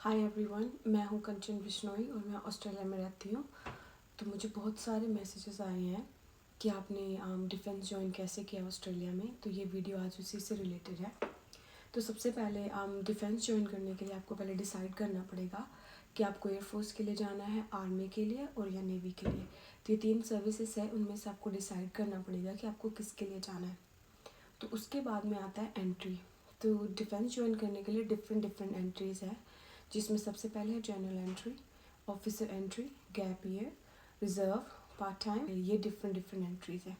Hi everyone, मैं हूं कंचन बिश्नोई और मैं ऑस्ट्रेलिया में रहती हूं। तो मुझे बहुत सारे मैसेजेस आए हैं कि आपने डिफेंस ज्वाइन कैसे किया ऑस्ट्रेलिया में। तो ये वीडियो आज उसी से रिलेटेड है। तो सबसे पहले डिफेंस ज्वाइन करने के लिए आपको पहले डिसाइड करना पड़ेगा कि आपको एयरफोर्स के लिए जाना है, आर्मी के लिए और या नेवी के लिए। तो ये 3 सर्विसेज है, उनमें से आपको डिसाइड करना पड़ेगा कि आपको किसके लिए जाना है। तो उसके बाद में आता है एंट्री। तो डिफेंस ज्वाइन करने के लिए डिफरेंट एंट्रीज़ है, जिसमें सबसे पहले है general entry, officer entry, gap year, reserve, part time. ये डिफरेंट एंट्रीज़ है।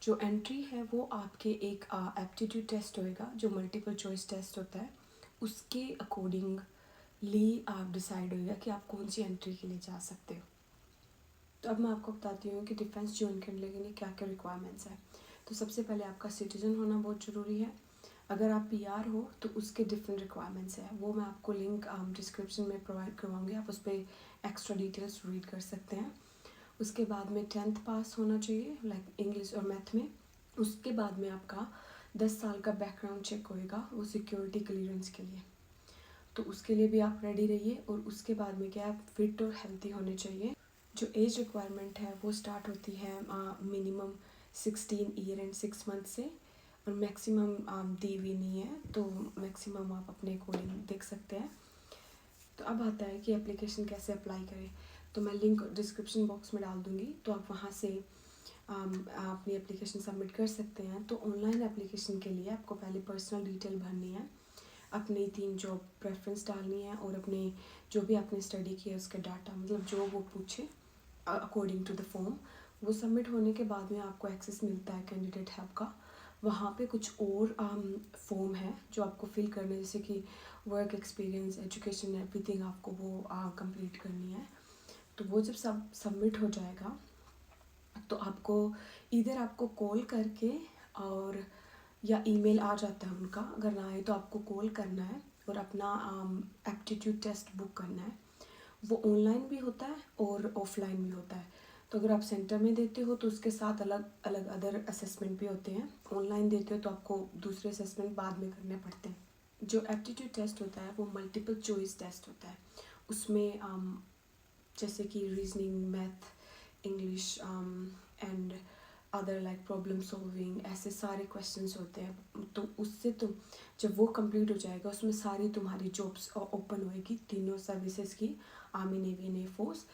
जो एंट्री है वो आपके एक एप्टीट्यूड टेस्ट होएगा, जो मल्टीपल चॉइस टेस्ट होता है। उसके अकॉर्डिंगली आप डिसाइड होएगा कि आप कौन सी एंट्री के लिए जा सकते हो। तो अब मैं आपको बताती हूँ कि डिफेंस ज्वाइन करने के लिए क्या क्या रिक्वायरमेंट्स है। तो सबसे पहले आपका सिटीज़न होना बहुत ज़रूरी है। अगर आप पीआर हो तो उसके डिफरेंट रिक्वायरमेंट्स है, वो मैं आपको लिंक डिस्क्रिप्शन में प्रोवाइड करवाऊँगी, आप उस पर एक्स्ट्रा डिटेल्स रीड कर सकते हैं। उसके बाद में 10th पास होना चाहिए, लाइक इंग्लिश और मैथ में। उसके बाद में आपका 10 साल का बैकग्राउंड चेक होएगा, वो सिक्योरिटी क्लियरेंस के लिए। तो उसके लिए भी आप रेडी रहिए। और उसके बाद में क्या, आप फिट और हेल्थी होने चाहिए। जो एज रिक्वायरमेंट है वो स्टार्ट होती है मिनिमम 16 ईयर एंड 6 मंथ से, और मैक्सिमम दी हुई नहीं है, तो मैक्सिमम आप अपने अकॉर्डिंग देख सकते हैं। तो अब आता है कि एप्लीकेशन कैसे अप्लाई करें। तो मैं लिंक डिस्क्रिप्शन बॉक्स में डाल दूँगी, तो आप वहाँ से अपनी एप्लीकेशन सबमिट कर सकते हैं। तो ऑनलाइन एप्लीकेशन के लिए आपको पहले पर्सनल डिटेल भरनी है, अपनी 3 जॉब प्रेफरेंस डालनी है, और अपने जो भी आपने स्टडी किया उसका डाटा, मतलब जो वो पूछे अकॉर्डिंग टू द फॉर्म, वो सबमिट होने के बाद में आपको एक्सेस मिलता है कैंडिडेट हब का। वहाँ पे कुछ और फॉर्म है जो आपको फिल करने, जैसे कि वर्क एक्सपीरियंस, एजुकेशन, एवरीथिंग आपको वो कंप्लीट करनी है। तो वो जब सब सबमिट हो जाएगा तो आपको इधर आपको कॉल करके, और या ईमेल आ जाता है उनका, अगर ना आए तो आपको कॉल करना है और अपना एप्टीट्यूड टेस्ट बुक करना है। वो ऑनलाइन भी होता है और ऑफलाइन भी होता है। तो अगर आप सेंटर में देते हो तो उसके साथ अलग अलग अदर असेसमेंट भी होते हैं। ऑनलाइन देते हो तो आपको दूसरे असेसमेंट बाद में करने पड़ते हैं। जो एप्टीट्यूड टेस्ट होता है वो मल्टीपल चॉइस टेस्ट होता है। उसमें जैसे कि reasoning, math, English and other like problem solving, ऐसे सारे क्वेश्चंस होते हैं। तो उससे तुम जब वो कंप्लीट हो जाएगा, उसमें सारी तुम्हारी जॉब्स ओपन होएगी, तीनों सर्विसेज की, आर्मी, नेवी एंड एयरफोर्स।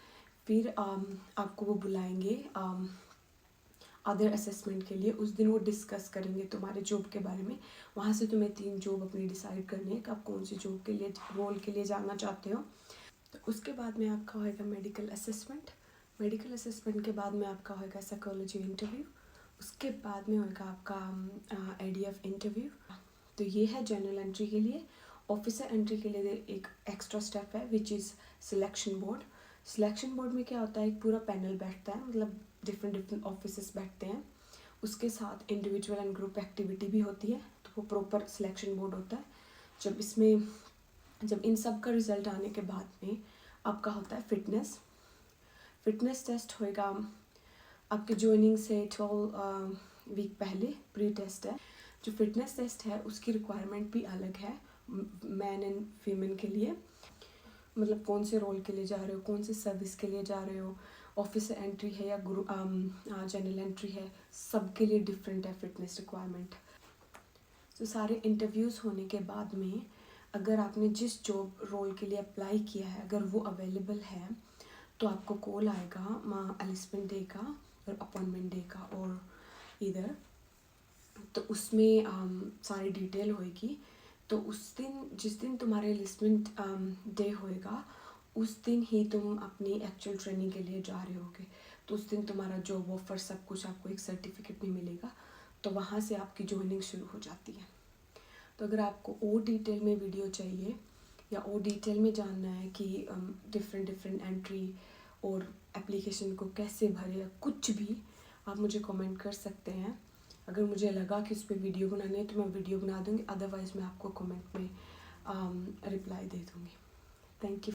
फिर आपको वो बुलाएंगे अदर असेसमेंट के लिए। उस दिन वो डिस्कस करेंगे तुम्हारे जॉब के बारे में। वहाँ से तुम्हें 3 जॉब अपनी डिसाइड करनी है कि आप कौन सी जॉब के लिए, रोल के लिए जाना चाहते हो। तो उसके बाद में आपका होएगा मेडिकल असेसमेंट। मेडिकल असेसमेंट के बाद में आपका होएगा साइकोलॉजी इंटरव्यू। उसके बाद में होएगा आपका एडीएफ इंटरव्यू। तो ये है जनरल एंट्री के लिए। ऑफिसर एंट्री के लिए एक एक्स्ट्रा स्टेप है, which is selection board. Selection board में क्या होता है, एक पूरा पैनल बैठता है, मतलब डिफरेंट ऑफिसर्स बैठते हैं। उसके साथ इंडिविजुअल एंड ग्रुप एक्टिविटी भी होती है, तो वो प्रॉपर सिलेक्शन बोर्ड होता है। जब इन सब का रिजल्ट आने के बाद में आपका होता है फिटनेस टेस्ट होएगा आपके ज्वाइनिंग से 12 वीक पहले, प्री टेस्ट है। जो फिटनेस टेस्ट है उसकी रिक्वायरमेंट भी अलग है मैन एंड फीमेल के लिए, मतलब कौन से रोल के लिए जा रहे हो, कौन से सर्विस के लिए जा रहे हो, ऑफिसर एंट्री है या जनरल एंट्री है, सबके लिए डिफरेंट है फिटनेस रिक्वायरमेंट। तो सारे इंटरव्यूज़ होने के बाद में अगर आपने जिस जॉब रोल के लिए अप्लाई किया है, अगर वो अवेलेबल है, तो आपको कॉल आएगा एलिसमेंट डे का और अपॉइंटमेंट डे का, और इधर तो उसमें सारी डिटेल होएगी। तो उस दिन, जिस दिन तुम्हारा एलिसमेंट डे होएगा, उस दिन ही तुम अपनी एक्चुअल ट्रेनिंग के लिए जा रहे होगे। तो उस दिन तुम्हारा जॉब ऑफर सब कुछ, आपको एक सर्टिफिकेट भी मिलेगा। तो वहाँ से आपकी ज्वाइनिंग शुरू हो जाती है। तो अगर आपको और डिटेल में वीडियो चाहिए या और डिटेल में जानना है कि डिफरेंट एंट्री और एप्लीकेशन को कैसे भरे या कुछ भी, आप मुझे कमेंट कर सकते हैं। अगर मुझे लगा कि उस पर वीडियो बनानी है तो मैं वीडियो बना दूँगी, अदरवाइज़ मैं आपको कमेंट में रिप्लाई दे दूँगी। Thank you.